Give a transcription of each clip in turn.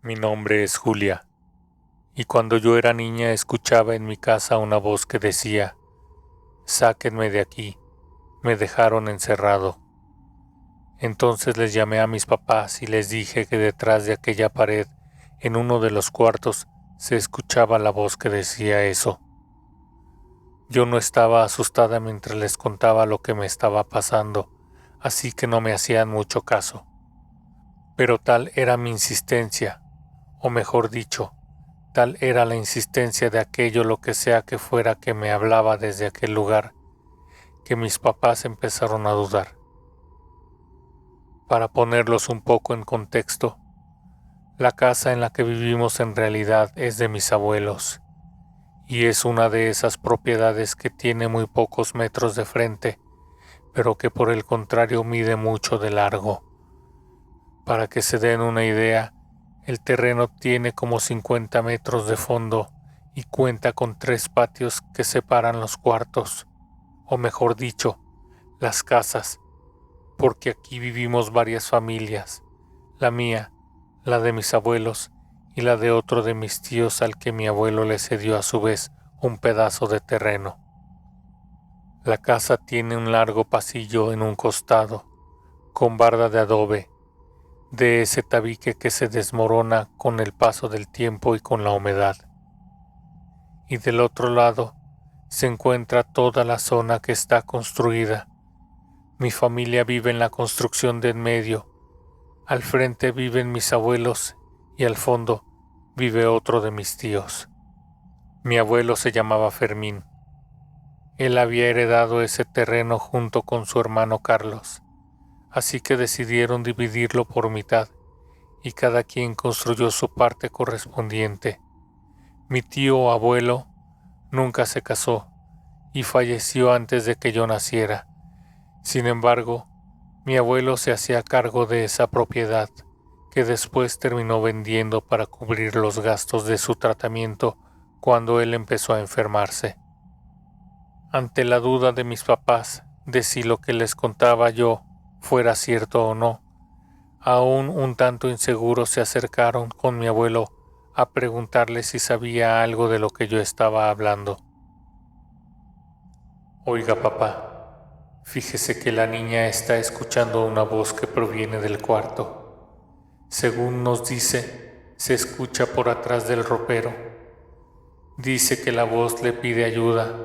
Mi nombre es Julia, y cuando yo era niña escuchaba en mi casa una voz que decía: «Sáquenme de aquí, me dejaron encerrado». Entonces les llamé a mis papás y les dije que detrás de aquella pared, en uno de los cuartos, se escuchaba la voz que decía eso. Yo no estaba asustada mientras les contaba lo que me estaba pasando, así que no me hacían mucho caso. Pero tal era mi insistencia, o mejor dicho, tal era la insistencia de aquello lo que sea que fuera que me hablaba desde aquel lugar, que mis papás empezaron a dudar. Para ponerlos un poco en contexto, la casa en la que vivimos en realidad es de mis abuelos, y es una de esas propiedades que tiene muy pocos metros de frente, pero que por el contrario mide mucho de largo. Para que se den una idea, el terreno tiene como 50 metros de fondo y cuenta con 3 patios que separan los cuartos, o mejor dicho, las casas, porque aquí vivimos varias familias, la mía, la de mis abuelos y la de otro de mis tíos al que mi abuelo le cedió a su vez un pedazo de terreno. La casa tiene un largo pasillo en un costado, con barda de adobe, de ese tabique que se desmorona con el paso del tiempo y con la humedad. Y del otro lado se encuentra toda la zona que está construida. Mi familia vive en la construcción de en medio. Al frente viven mis abuelos y al fondo vive otro de mis tíos. Mi abuelo se llamaba Fermín. Él había heredado ese terreno junto con su hermano Carlos, así que decidieron dividirlo por mitad y cada quien construyó su parte correspondiente. Mi tío abuelo nunca se casó y falleció antes de que yo naciera. Sin embargo, mi abuelo se hacía cargo de esa propiedad, que después terminó vendiendo para cubrir los gastos de su tratamiento cuando él empezó a enfermarse. Ante la duda de mis papás de si lo que les contaba yo fuera cierto o no, aún un tanto inseguros se acercaron con mi abuelo a preguntarle si sabía algo de lo que yo estaba hablando. «Oiga, papá, fíjese que la niña está escuchando una voz que proviene del cuarto. Según nos dice, se escucha por atrás del ropero. Dice que la voz le pide ayuda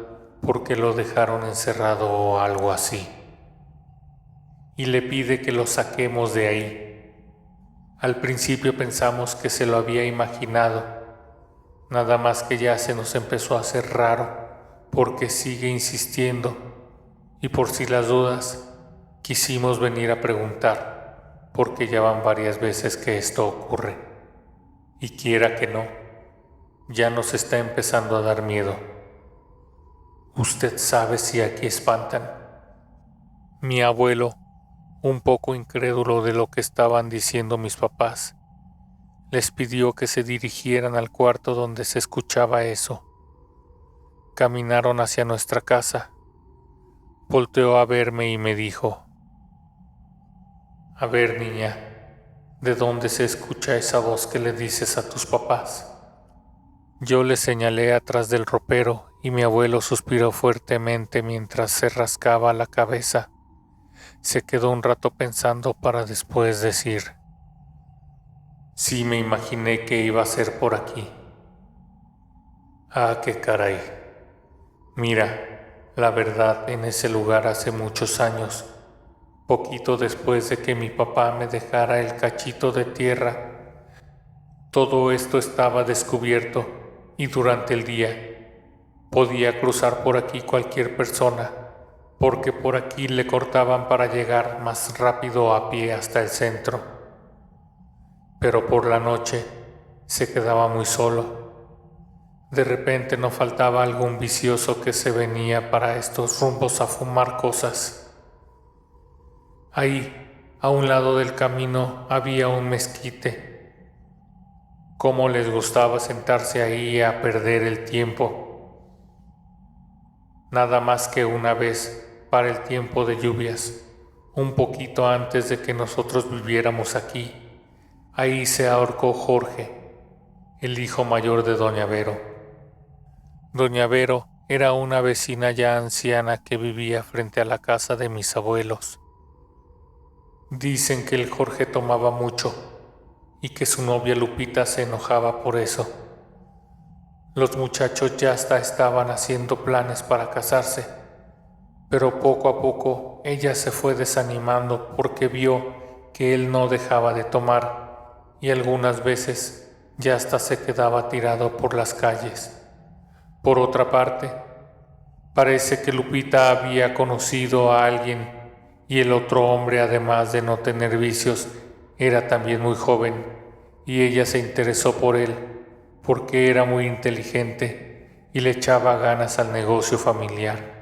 porque lo dejaron encerrado o algo así. Y le pide que lo saquemos de ahí. Al principio pensamos que se lo había imaginado, nada más que ya se nos empezó a hacer raro porque sigue insistiendo y por si las dudas quisimos venir a preguntar porque ya van varias veces que esto ocurre y quiera que no, ya nos está empezando a dar miedo. ¿Usted sabe si aquí espantan?». Mi abuelo, un poco incrédulo de lo que estaban diciendo mis papás, les pidió que se dirigieran al cuarto donde se escuchaba eso. Caminaron hacia nuestra casa. Volteó a verme y me dijo: «A ver, niña, ¿de dónde se escucha esa voz que le dices a tus papás?». Yo le señalé atrás del ropero y mi abuelo suspiró fuertemente mientras se rascaba la cabeza. Se quedó un rato pensando para después decir: «Sí, me imaginé que iba a ser por aquí». «Ah, qué caray. Mira, la verdad, en ese lugar hace muchos años, poquito después de que mi papá me dejara el cachito de tierra, todo esto estaba descubierto y durante el día podía cruzar por aquí cualquier persona, porque por aquí le cortaban para llegar más rápido a pie hasta el centro. Pero por la noche se quedaba muy solo. De repente no faltaba algún vicioso que se venía para estos rumbos a fumar cosas. Ahí, a un lado del camino, había un mezquite. Cómo les gustaba sentarse ahí a perder el tiempo. Nada más que una vez, para el tiempo de lluvias, un poquito antes de que nosotros viviéramos aquí, Ahí se ahorcó Jorge, el hijo mayor de doña Vero. Doña Vero era una vecina ya anciana que vivía frente a la casa de mis abuelos. Dicen que el Jorge tomaba mucho y que su novia Lupita se enojaba por eso. Los muchachos ya hasta estaban haciendo planes para casarse, pero poco a poco ella se fue desanimando porque vio que él no dejaba de tomar y algunas veces ya hasta se quedaba tirado por las calles. Por otra parte, parece que Lupita había conocido a alguien y el otro hombre, además de no tener vicios, era también muy joven y ella se interesó por él porque era muy inteligente y le echaba ganas al negocio familiar.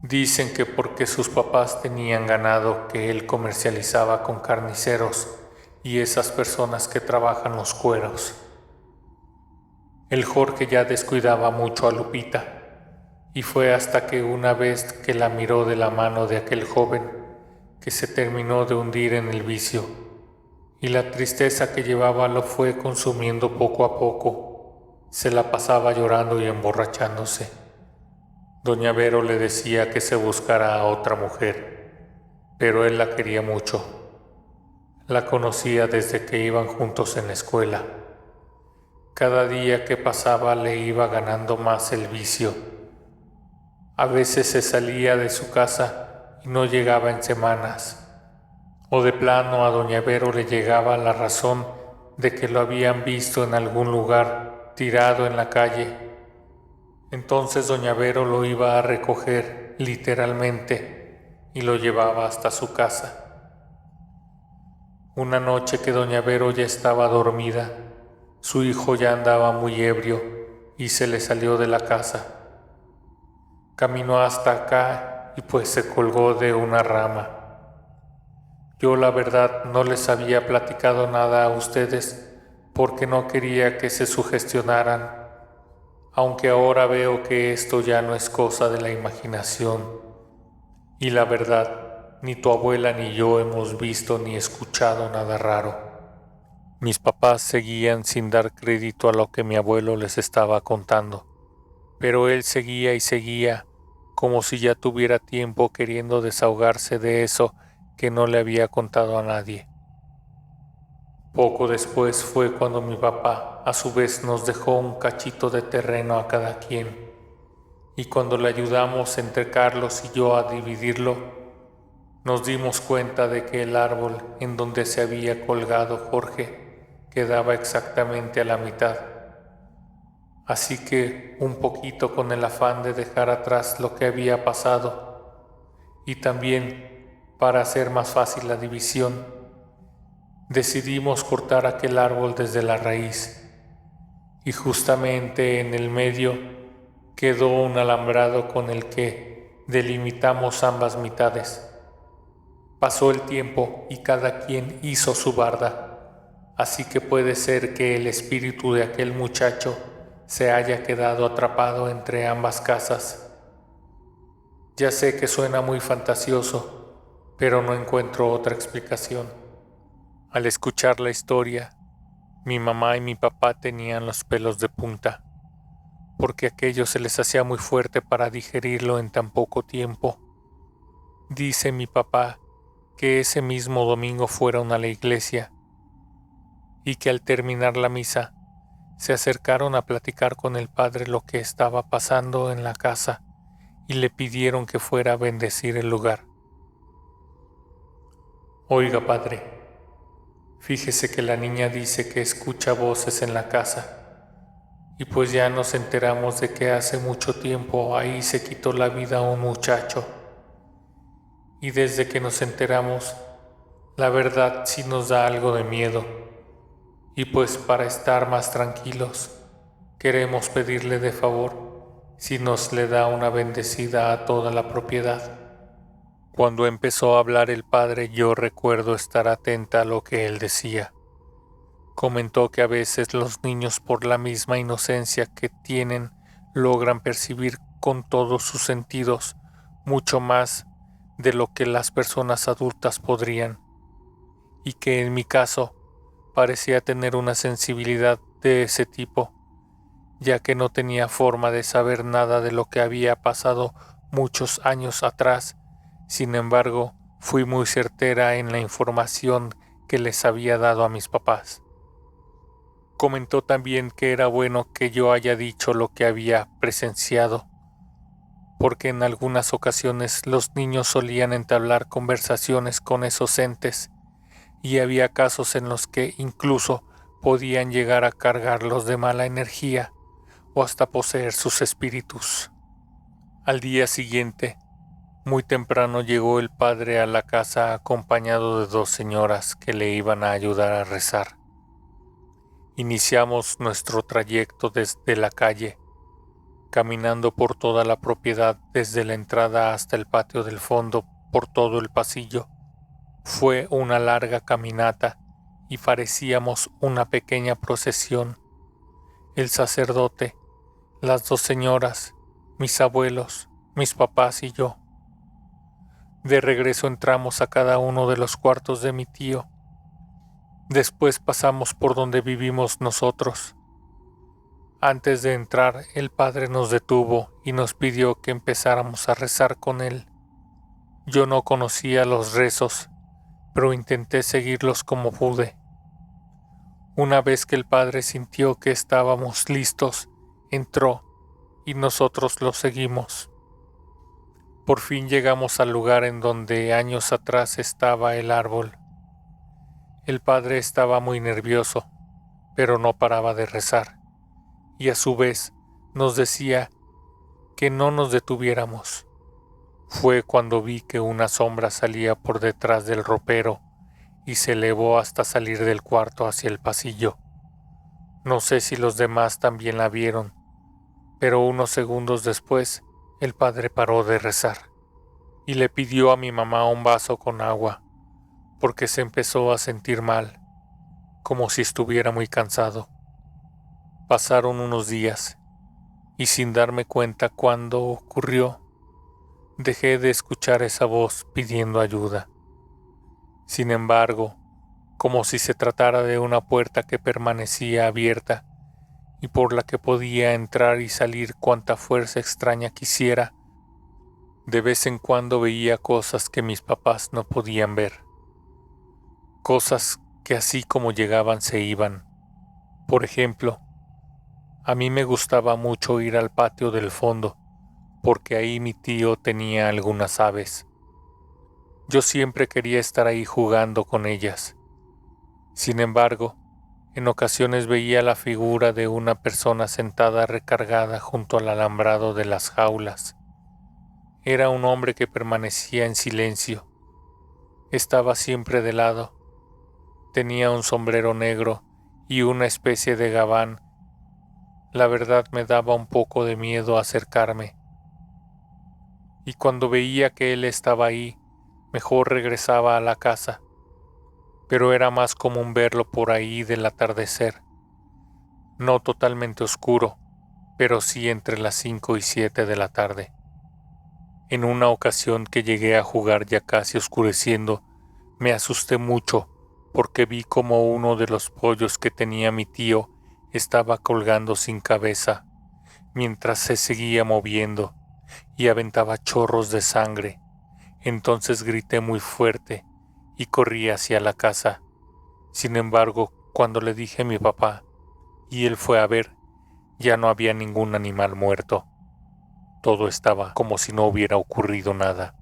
Dicen que porque sus papás tenían ganado que él comercializaba con carniceros y esas personas que trabajan los cueros. El Jorge ya descuidaba mucho a Lupita y fue hasta que una vez que la miró de la mano de aquel joven que se terminó de hundir en el vicio y la tristeza que llevaba lo fue consumiendo poco a poco. Se la pasaba llorando y emborrachándose. Doña Vero le decía que se buscara a otra mujer, pero él la quería mucho. La conocía desde que iban juntos en la escuela. Cada día que pasaba le iba ganando más el vicio. A veces se salía de su casa y no llegaba en semanas. O de plano a doña Vero le llegaba la razón de que lo habían visto en algún lugar tirado en la calle. Entonces doña Vero lo iba a recoger literalmente y lo llevaba hasta su casa. Una noche que doña Vero ya estaba dormida, su hijo ya andaba muy ebrio y se le salió de la casa. Caminó hasta acá y pues se colgó de una rama. Yo la verdad no les había platicado nada a ustedes porque no quería que se sugestionaran, aunque ahora veo que esto ya no es cosa de la imaginación. Y la verdad, ni tu abuela ni yo hemos visto ni escuchado nada raro. Mis papás seguían sin dar crédito a lo que mi abuelo les estaba contando, pero él seguía y seguía, como si ya tuviera tiempo queriendo desahogarse de eso que no le había contado a nadie. Poco después fue cuando mi papá a su vez nos dejó un cachito de terreno a cada quien, y cuando le ayudamos entre Carlos y yo a dividirlo, nos dimos cuenta de que el árbol en donde se había colgado Jorge quedaba exactamente a la mitad. Así que un poquito con el afán de dejar atrás lo que había pasado y también para hacer más fácil la división, decidimos cortar aquel árbol desde la raíz y justamente en el medio quedó un alambrado con el que delimitamos ambas mitades. Pasó el tiempo y cada quien hizo su barda, así que puede ser que el espíritu de aquel muchacho se haya quedado atrapado entre ambas casas. Ya sé que suena muy fantasioso, pero no encuentro otra explicación. Al escuchar la historia, mi mamá y mi papá tenían los pelos de punta, porque aquello se les hacía muy fuerte para digerirlo en tan poco tiempo. Dice mi papá que ese mismo domingo fueron a la iglesia y que al terminar la misa se acercaron a platicar con el padre lo que estaba pasando en la casa y le pidieron que fuera a bendecir el lugar. Oiga, padre, fíjese que la niña dice que escucha voces en la casa y pues ya nos enteramos de que hace mucho tiempo ahí se quitó la vida a un muchacho. Y desde que nos enteramos, la verdad sí nos da algo de miedo. Y pues para estar más tranquilos, queremos pedirle de favor si nos le da una bendecida a toda la propiedad. Cuando empezó a hablar el padre, yo recuerdo estar atenta a lo que él decía. Comentó que a veces los niños, por la misma inocencia que tienen, logran percibir con todos sus sentidos mucho más de lo que las personas adultas podrían, y que en mi caso parecía tener una sensibilidad de ese tipo, ya que no tenía forma de saber nada de lo que había pasado muchos años atrás. Sin embargo, fui muy certera en la información que les había dado a mis papás. Comentó también que era bueno que yo haya dicho lo que había presenciado, porque en algunas ocasiones los niños solían entablar conversaciones con esos entes, y había casos en los que incluso podían llegar a cargarlos de mala energía o hasta poseer sus espíritus. Al día siguiente, muy temprano llegó el padre a la casa acompañado de 2 señoras que le iban a ayudar a rezar. Iniciamos nuestro trayecto desde la calle, caminando por toda la propiedad desde la entrada hasta el patio del fondo por todo el pasillo. Fue una larga caminata y parecíamos una pequeña procesión. El sacerdote, las 2 señoras, mis abuelos, mis papás y yo. De regreso entramos a cada uno de los cuartos de mi tío. Después pasamos por donde vivimos nosotros. Antes de entrar, el padre nos detuvo y nos pidió que empezáramos a rezar con él. Yo no conocía los rezos, pero intenté seguirlos como pude. Una vez que el padre sintió que estábamos listos, entró y nosotros lo seguimos. Por fin llegamos al lugar en donde años atrás estaba el árbol. El padre estaba muy nervioso, pero no paraba de rezar, y a su vez nos decía que no nos detuviéramos. Fue cuando vi que una sombra salía por detrás del ropero y se elevó hasta salir del cuarto hacia el pasillo. No sé si los demás también la vieron, pero unos segundos después el padre paró de rezar y le pidió a mi mamá un vaso con agua, porque se empezó a sentir mal, como si estuviera muy cansado. Pasaron unos días, y sin darme cuenta cuándo ocurrió, dejé de escuchar esa voz pidiendo ayuda. Sin embargo, como si se tratara de una puerta que permanecía abierta y por la que podía entrar y salir cuanta fuerza extraña quisiera, de vez en cuando veía cosas que mis papás no podían ver. Cosas que así como llegaban se iban. Por ejemplo, a mí me gustaba mucho ir al patio del fondo, porque ahí mi tío tenía algunas aves. Yo siempre quería estar ahí jugando con ellas. Sin embargo, en ocasiones veía la figura de una persona sentada recargada junto al alambrado de las jaulas. Era un hombre que permanecía en silencio. Estaba siempre de lado. Tenía un sombrero negro y una especie de gabán. La verdad me daba un poco de miedo acercarme. Y cuando veía que él estaba ahí, mejor regresaba a la casa. Pero era más común verlo por ahí del atardecer. No totalmente oscuro, pero sí entre las 5 y 7 de la tarde. En una ocasión que llegué a jugar ya casi oscureciendo, me asusté mucho porque vi como uno de los pollos que tenía mi tío estaba colgando sin cabeza, mientras se seguía moviendo y aventaba chorros de sangre. Entonces grité muy fuerte y corrí hacia la casa. Sin embargo, cuando le dije a mi papá y él fue a ver, ya no había ningún animal muerto. Todo estaba como si no hubiera ocurrido nada.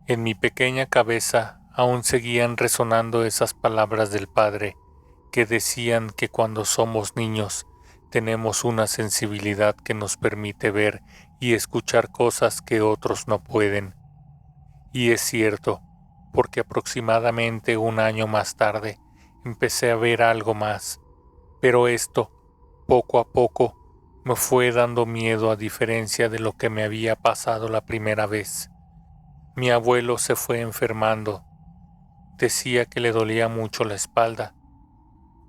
En mi pequeña cabeza aún seguían resonando esas palabras del padre que decían que cuando somos niños tenemos una sensibilidad que nos permite ver y escuchar cosas que otros no pueden. Y es cierto, porque aproximadamente un año más tarde empecé a ver algo más, pero esto, poco a poco, me fue dando miedo a diferencia de lo que me había pasado la primera vez. Mi abuelo se fue enfermando. Decía que le dolía mucho la espalda.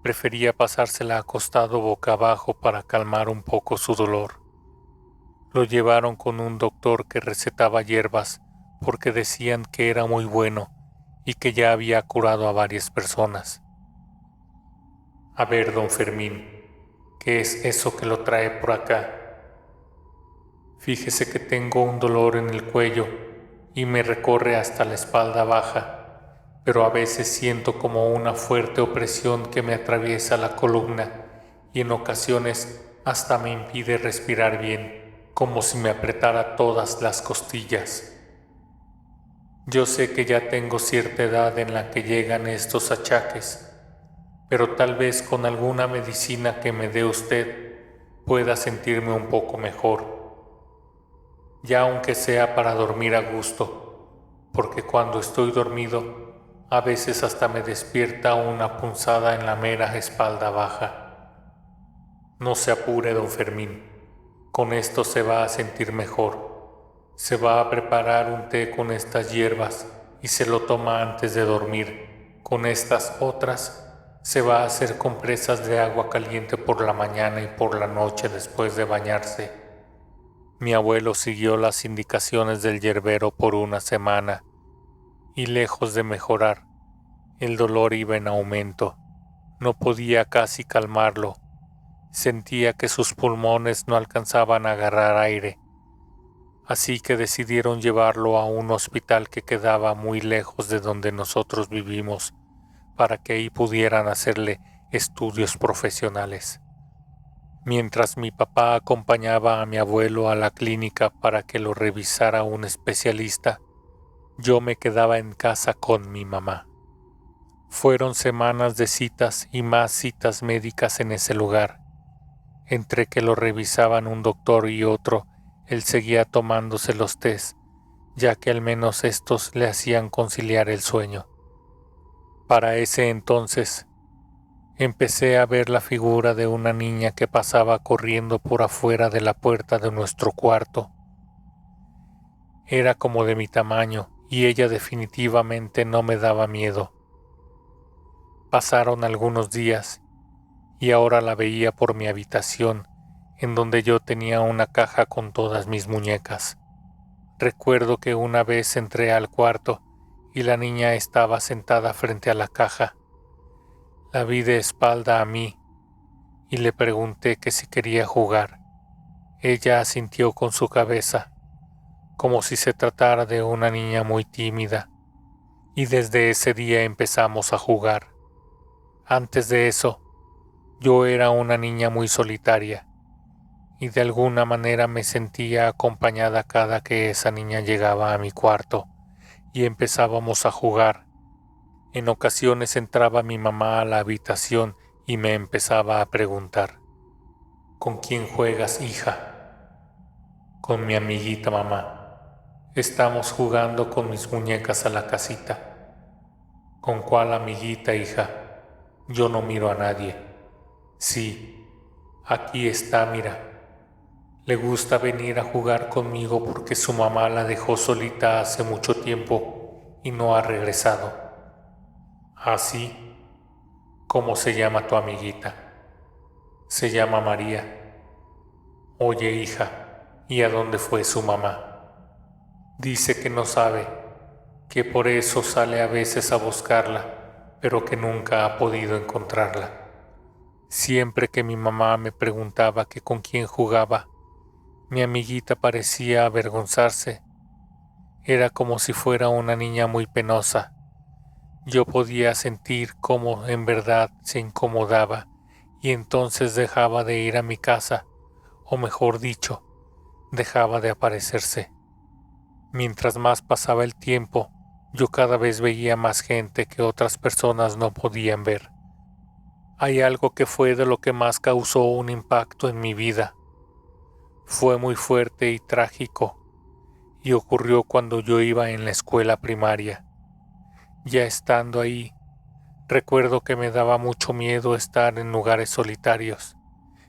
Prefería pasársela acostado boca abajo para calmar un poco su dolor. Lo llevaron con un doctor que recetaba hierbas porque decían que era muy bueno y que ya había curado a varias personas. A ver, don Fermín, ¿qué es eso que lo trae por acá? Fíjese que tengo un dolor en el cuello y me recorre hasta la espalda baja, pero a veces siento como una fuerte opresión que me atraviesa la columna y en ocasiones hasta me impide respirar bien, como si me apretara todas las costillas. Yo sé que ya tengo cierta edad en la que llegan estos achaques, pero tal vez con alguna medicina que me dé usted pueda sentirme un poco mejor, ya aunque sea para dormir a gusto, porque cuando estoy dormido a veces hasta me despierta una punzada en la mera espalda baja. No se apure, don Fermín, con esto se va a sentir mejor. Se va a preparar un té con estas hierbas y se lo toma antes de dormir. Con estas otras se va a hacer compresas de agua caliente por la mañana y por la noche después de bañarse. Mi abuelo siguió las indicaciones del yerbero por una semana y lejos de mejorar, el dolor iba en aumento. No podía casi calmarlo. Sentía que sus pulmones no alcanzaban a agarrar aire. Así que decidieron llevarlo a un hospital que quedaba muy lejos de donde nosotros vivimos, para que ahí pudieran hacerle estudios profesionales. Mientras mi papá acompañaba a mi abuelo a la clínica para que lo revisara un especialista, yo me quedaba en casa con mi mamá. Fueron semanas de citas y más citas médicas en ese lugar. Entre que lo revisaban un doctor y otro, él seguía tomándose los tés, ya que al menos estos le hacían conciliar el sueño. Para ese entonces, empecé a ver la figura de una niña que pasaba corriendo por afuera de la puerta de nuestro cuarto. Era como de mi tamaño y ella definitivamente no me daba miedo. Pasaron algunos días y ahora la veía por mi habitación, en donde yo tenía una caja con todas mis muñecas. Recuerdo que una vez entré al cuarto y la niña estaba sentada frente a la caja. La vi de espalda a mí y le pregunté que si quería jugar. Ella asintió con su cabeza, como si se tratara de una niña muy tímida, y desde ese día empezamos a jugar. Antes de eso, yo era una niña muy solitaria, y de alguna manera me sentía acompañada cada que esa niña llegaba a mi cuarto y empezábamos a jugar. En ocasiones entraba mi mamá a la habitación y me empezaba a preguntar: ¿con quién juegas, hija? Con mi amiguita, mamá. Estamos jugando con mis muñecas a la casita. ¿Con cuál amiguita, hija? Yo no miro a nadie. Sí, aquí está, mira. Le gusta venir a jugar conmigo porque su mamá la dejó solita hace mucho tiempo y no ha regresado. ¿Así? ¿Cómo se llama tu amiguita? Se llama María. Oye, hija, ¿y a dónde fue su mamá? Dice que no sabe, que por eso sale a veces a buscarla, pero que nunca ha podido encontrarla. Siempre que mi mamá me preguntaba que con quién jugaba, mi amiguita parecía avergonzarse. Era como si fuera una niña muy penosa. Yo podía sentir cómo en verdad se incomodaba y entonces dejaba de ir a mi casa, o mejor dicho, dejaba de aparecerse. Mientras más pasaba el tiempo, yo cada vez veía más gente que otras personas no podían ver. Hay algo que fue de lo que más causó un impacto en mi vida. Fue muy fuerte y trágico, y ocurrió cuando yo iba en la escuela primaria. Ya estando ahí, recuerdo que me daba mucho miedo estar en lugares solitarios.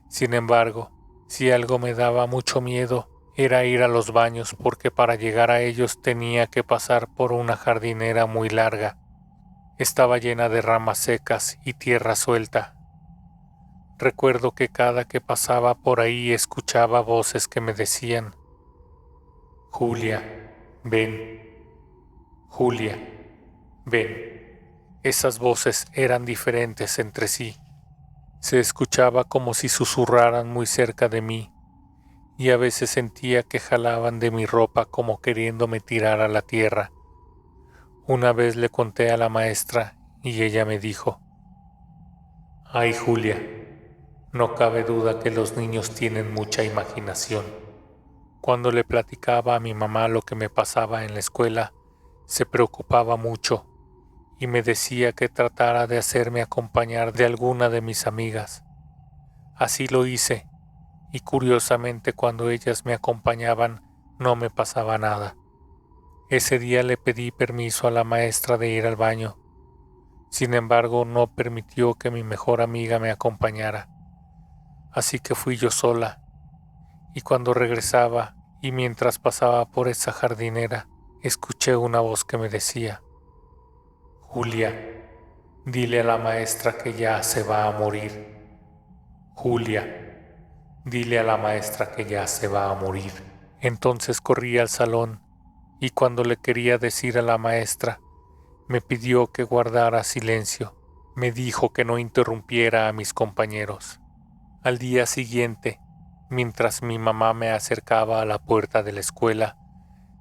Sin embargo, si algo me daba mucho miedo, era ir a los baños porque para llegar a ellos tenía que pasar por una jardinera muy larga. Estaba llena de ramas secas y tierra suelta. Recuerdo que cada que pasaba por ahí escuchaba voces que me decían: Julia, ven. Julia, ven. Esas voces eran diferentes entre sí. Se escuchaba como si susurraran muy cerca de mí, y a veces sentía que jalaban de mi ropa como queriéndome tirar a la tierra. Una vez le conté a la maestra y ella me dijo: «Ay, Julia, no cabe duda que los niños tienen mucha imaginación». Cuando le platicaba a mi mamá lo que me pasaba en la escuela, se preocupaba mucho y me decía que tratara de hacerme acompañar de alguna de mis amigas. Así lo hice, y curiosamente cuando ellas me acompañaban no me pasaba nada. Ese día le pedí permiso a la maestra de ir al baño. Sin embargo, no permitió que mi mejor amiga me acompañara. Así que fui yo sola, y cuando regresaba y mientras pasaba por esa jardinera, escuché una voz que me decía: «Julia, dile a la maestra que ya se va a morir. Julia, dile a la maestra que ya se va a morir». Entonces corrí al salón y cuando le quería decir a la maestra, me pidió que guardara silencio. Me dijo que no interrumpiera a mis compañeros. Al día siguiente, mientras mi mamá me acercaba a la puerta de la escuela,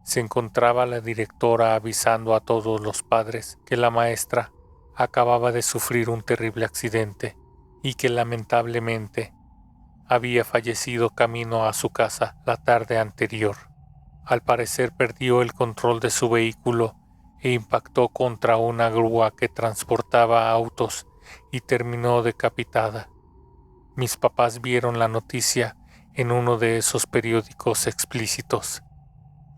se encontraba la directora avisando a todos los padres que la maestra acababa de sufrir un terrible accidente y que lamentablemente había fallecido camino a su casa la tarde anterior. Al parecer perdió el control de su vehículo e impactó contra una grúa que transportaba autos y terminó decapitada. Mis papás vieron la noticia en uno de esos periódicos explícitos.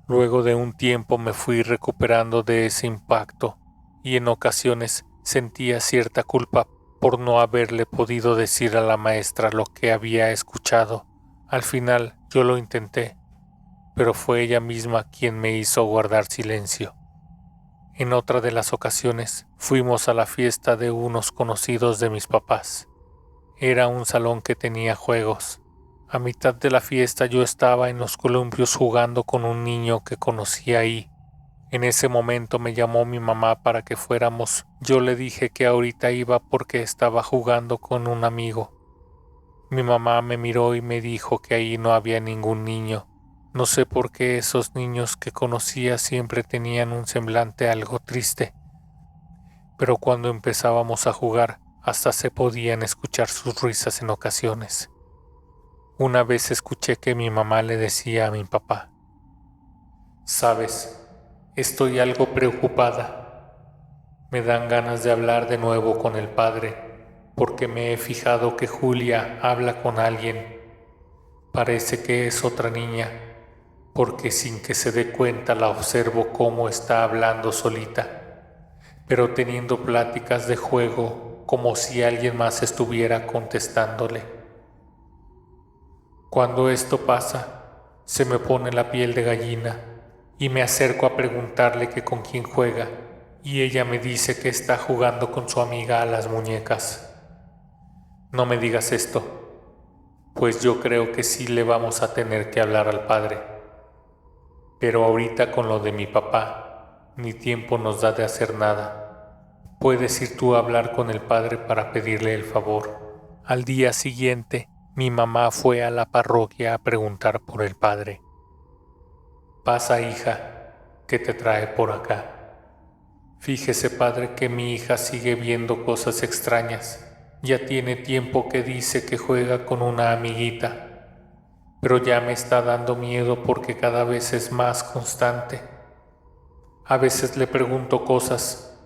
Luego de un tiempo me fui recuperando de ese impacto y en ocasiones sentía cierta culpa por no haberle podido decir a la maestra lo que había escuchado. Al final yo lo intenté, pero fue ella misma quien me hizo guardar silencio. En otra de las ocasiones fuimos a la fiesta de unos conocidos de mis papás. Era un salón que tenía juegos. A mitad de la fiesta yo estaba en los columpios jugando con un niño que conocí ahí. En ese momento me llamó mi mamá para que fuéramos. Yo le dije que ahorita iba porque estaba jugando con un amigo. Mi mamá me miró y me dijo que ahí no había ningún niño. No sé por qué esos niños que conocía siempre tenían un semblante algo triste. Pero cuando empezábamos a jugar, hasta se podían escuchar sus risas en ocasiones. Una vez escuché que mi mamá le decía a mi papá: «Sabes, estoy algo preocupada. Me dan ganas de hablar de nuevo con el padre, porque me he fijado que Julia habla con alguien. Parece que es otra niña, porque sin que se dé cuenta la observo cómo está hablando solita, pero teniendo pláticas de juego como si alguien más estuviera contestándole. Cuando esto pasa, se me pone la piel de gallina y me acerco a preguntarle que con quién juega, y ella me dice que está jugando con su amiga a las muñecas. No me digas esto, pues yo creo que sí le vamos a tener que hablar al padre. Pero ahorita con lo de mi papá, ni tiempo nos da de hacer nada. Puedes ir tú a hablar con el padre para pedirle el favor». Al día siguiente, mi mamá fue a la parroquia a preguntar por el padre. «Pasa, hija, ¿qué te trae por acá?» «Fíjese, padre, que mi hija sigue viendo cosas extrañas. Ya tiene tiempo que dice que juega con una amiguita, pero ya me está dando miedo porque cada vez es más constante. A veces le pregunto cosas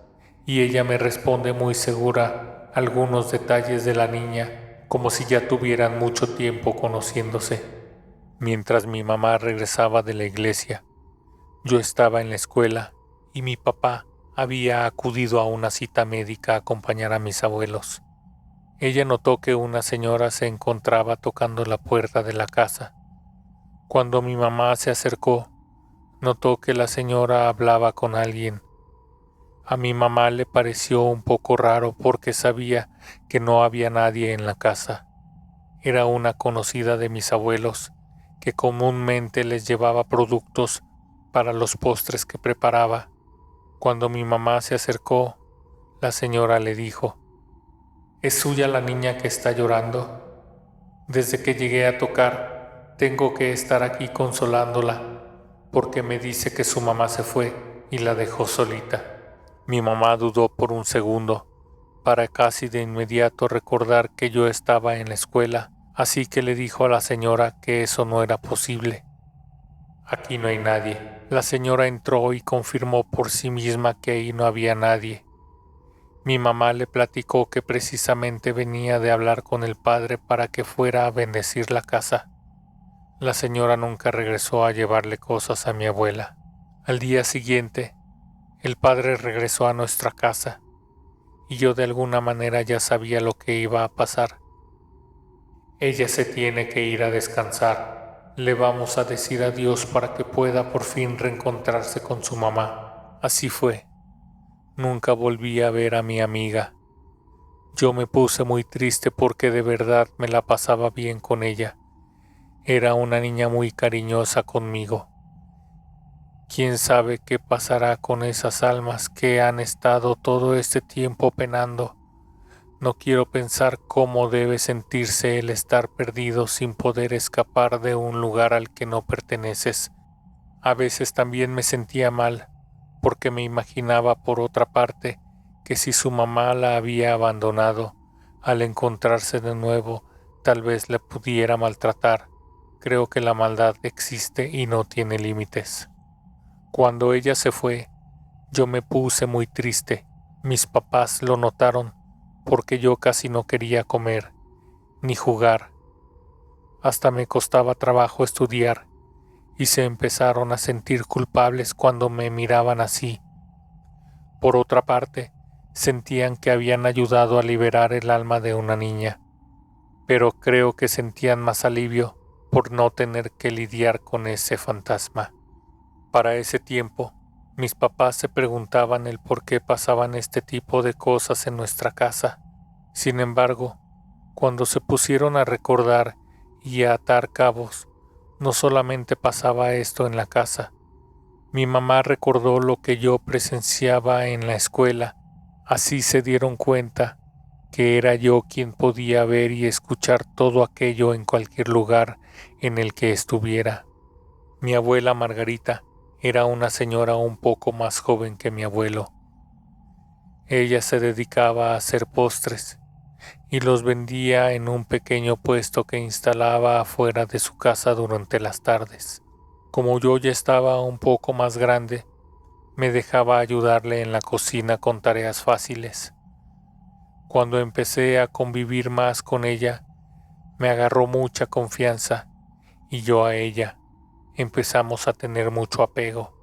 y ella me responde muy segura algunos detalles de la niña, como si ya tuvieran mucho tiempo conociéndose». Mientras mi mamá regresaba de la iglesia, yo estaba en la escuela y mi papá había acudido a una cita médica a acompañar a mis abuelos. Ella notó que una señora se encontraba tocando la puerta de la casa. Cuando mi mamá se acercó, notó que la señora hablaba con alguien. A mi mamá le pareció un poco raro porque sabía que no había nadie en la casa. Era una conocida de mis abuelos que comúnmente les llevaba productos para los postres que preparaba. Cuando mi mamá se acercó, la señora le dijo: ¿Es suya la niña que está llorando? Desde que llegué a tocar, tengo que estar aquí consolándola, porque me dice que su mamá se fue y la dejó solita. Mi mamá dudó por un segundo, para casi de inmediato recordar que yo estaba en la escuela, así que le dijo a la señora que eso no era posible. Aquí no hay nadie. La señora entró y confirmó por sí misma que ahí no había nadie. Mi mamá le platicó que precisamente venía de hablar con el padre para que fuera a bendecir la casa. La señora nunca regresó a llevarle cosas a mi abuela. Al día siguiente, el padre regresó a nuestra casa y yo de alguna manera ya sabía lo que iba a pasar. Ella se tiene que ir a descansar. Le vamos a decir adiós para que pueda por fin reencontrarse con su mamá. Así fue. Nunca volví a ver a mi amiga. Yo me puse muy triste porque de verdad me la pasaba bien con ella. Era una niña muy cariñosa conmigo. ¿Quién sabe qué pasará con esas almas que han estado todo este tiempo penando? No quiero pensar cómo debe sentirse el estar perdido sin poder escapar de un lugar al que no perteneces. A veces también me sentía mal, porque me imaginaba por otra parte que si su mamá la había abandonado, al encontrarse de nuevo, tal vez la pudiera maltratar. Creo que la maldad existe y no tiene límites. Cuando ella se fue, yo me puse muy triste. Mis papás lo notaron, porque yo casi no quería comer, ni jugar. Hasta me costaba trabajo estudiar, y se empezaron a sentir culpables cuando me miraban así. Por otra parte, sentían que habían ayudado a liberar el alma de una niña, pero creo que sentían más alivio por no tener que lidiar con ese fantasma. Para ese tiempo, mis papás se preguntaban el por qué pasaban este tipo de cosas en nuestra casa. Sin embargo, cuando se pusieron a recordar y a atar cabos, no solamente pasaba esto en la casa. Mi mamá recordó lo que yo presenciaba en la escuela. Así se dieron cuenta que era yo quien podía ver y escuchar todo aquello en cualquier lugar en el que estuviera. Mi abuela Margarita era una señora un poco más joven que mi abuelo. Ella se dedicaba a hacer postres y los vendía en un pequeño puesto que instalaba afuera de su casa durante las tardes. Como yo ya estaba un poco más grande, me dejaba ayudarle en la cocina con tareas fáciles. Cuando empecé a convivir más con ella, me agarró mucha confianza y yo a ella. Empezamos a tener mucho apego.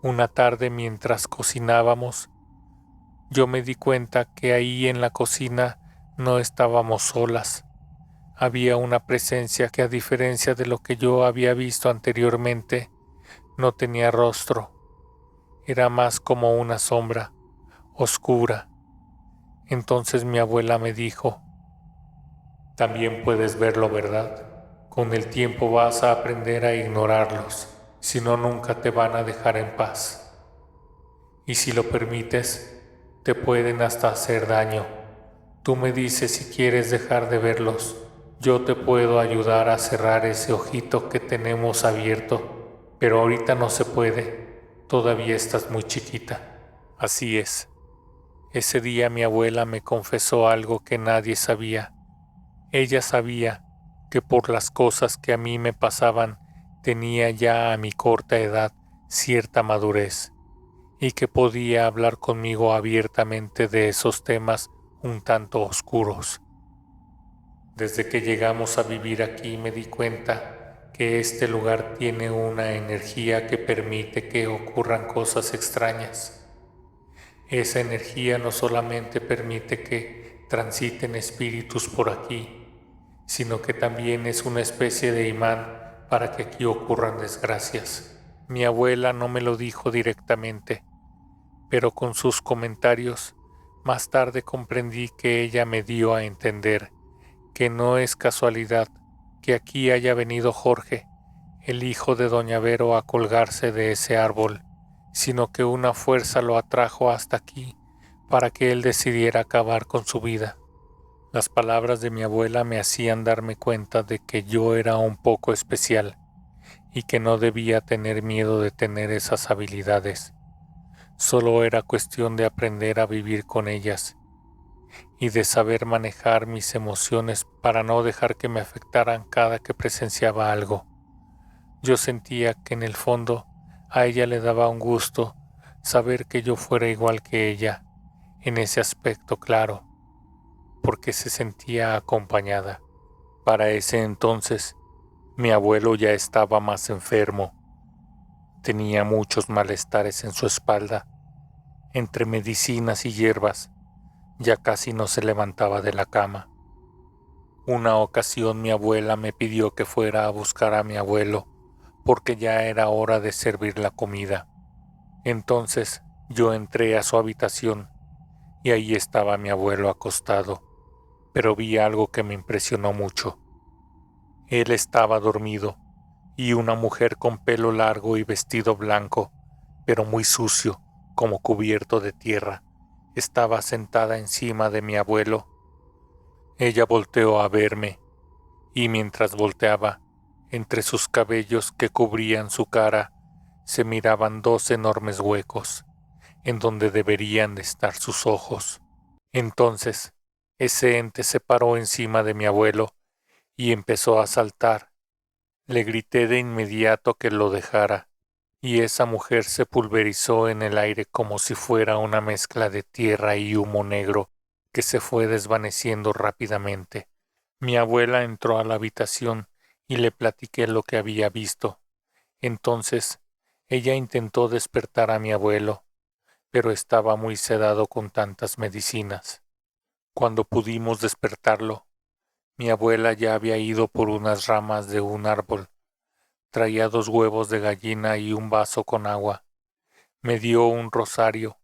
Una tarde mientras cocinábamos, yo me di cuenta que ahí en la cocina no estábamos solas. Había una presencia que, a diferencia de lo que yo había visto anteriormente, no tenía rostro. Era más como una sombra, oscura. Entonces mi abuela me dijo: también puedes verlo, ¿verdad? Con el tiempo vas a aprender a ignorarlos, si no nunca te van a dejar en paz. Y si lo permites, te pueden hasta hacer daño. Tú me dices si quieres dejar de verlos. Yo te puedo ayudar a cerrar ese ojito que tenemos abierto, pero ahorita no se puede. Todavía estás muy chiquita. Así es. Ese día mi abuela me confesó algo que nadie sabía. Ella sabía que por las cosas que a mí me pasaban tenía ya a mi corta edad cierta madurez y que podía hablar conmigo abiertamente de esos temas un tanto oscuros. Desde que llegamos a vivir aquí me di cuenta que este lugar tiene una energía que permite que ocurran cosas extrañas. Esa energía no solamente permite que transiten espíritus por aquí, sino que también es una especie de imán para que aquí ocurran desgracias. Mi abuela no me lo dijo directamente, pero con sus comentarios más tarde comprendí que ella me dio a entender que no es casualidad que aquí haya venido Jorge, el hijo de Doña Vero, a colgarse de ese árbol, sino que una fuerza lo atrajo hasta aquí para que él decidiera acabar con su vida. Las palabras de mi abuela me hacían darme cuenta de que yo era un poco especial y que no debía tener miedo de tener esas habilidades. Solo era cuestión de aprender a vivir con ellas y de saber manejar mis emociones para no dejar que me afectaran cada que presenciaba algo. Yo sentía que en el fondo a ella le daba un gusto saber que yo fuera igual que ella, en ese aspecto claro, porque se sentía acompañada. Para ese entonces, mi abuelo ya estaba más enfermo. Tenía muchos malestares en su espalda. Entre medicinas y hierbas, ya casi no se levantaba de la cama. Una ocasión mi abuela me pidió que fuera a buscar a mi abuelo, porque ya era hora de servir la comida. Entonces yo entré a su habitación y ahí estaba mi abuelo acostado, pero vi algo que me impresionó mucho. Él estaba dormido y una mujer con pelo largo y vestido blanco, pero muy sucio, como cubierto de tierra, estaba sentada encima de mi abuelo. Ella volteó a verme y mientras volteaba, entre sus cabellos que cubrían su cara, se miraban dos enormes huecos, en donde deberían de estar sus ojos. Entonces, ese ente se paró encima de mi abuelo y empezó a saltar. Le grité de inmediato que lo dejara, y esa mujer se pulverizó en el aire como si fuera una mezcla de tierra y humo negro que se fue desvaneciendo rápidamente. Mi abuela entró a la habitación y le platiqué lo que había visto. Entonces, ella intentó despertar a mi abuelo, pero estaba muy sedado con tantas medicinas. Cuando pudimos despertarlo, mi abuela ya había ido por unas ramas de un árbol. Traía 2 huevos de gallina y un vaso con agua. Me dio un rosario.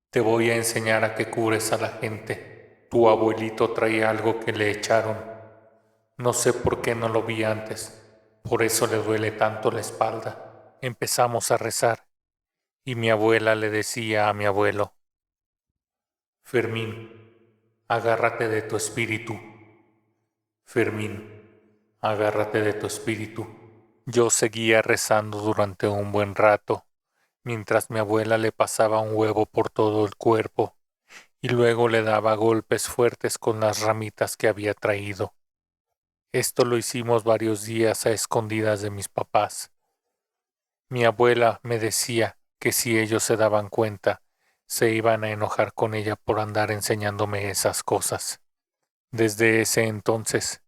Te voy a enseñar a que cures a la gente. Tu abuelito traía algo que le echaron. No sé por qué no lo vi antes. Por eso le duele tanto la espalda. Empezamos a rezar y mi abuela le decía a mi abuelo: Fermín, agárrate de tu espíritu. Fermín, agárrate de tu espíritu. Yo seguía rezando durante un buen rato, mientras mi abuela le pasaba un huevo por todo el cuerpo y luego le daba golpes fuertes con las ramitas que había traído. Esto lo hicimos varios días a escondidas de mis papás. Mi abuela me decía que si ellos se daban cuenta, se iban a enojar con ella por andar enseñándome esas cosas. Desde ese entonces,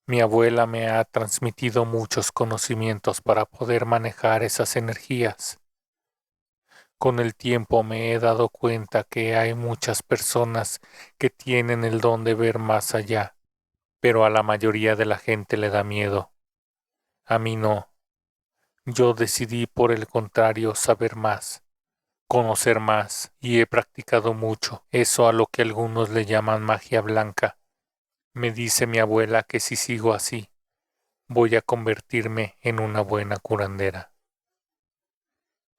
mi abuela me ha transmitido muchos conocimientos para poder manejar esas energías. Con el tiempo me he dado cuenta que hay muchas personas que tienen el don de ver más allá, pero a la mayoría de la gente le da miedo. A mí no. Yo decidí, por el contrario, saber más, conocer más, y he practicado mucho, eso a lo que algunos le llaman magia blanca. Me dice mi abuela que si sigo así, voy a convertirme en una buena curandera.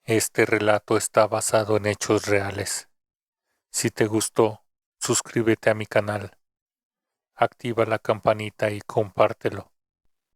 Este relato está basado en hechos reales. Si te gustó, suscríbete a mi canal, activa la campanita y compártelo.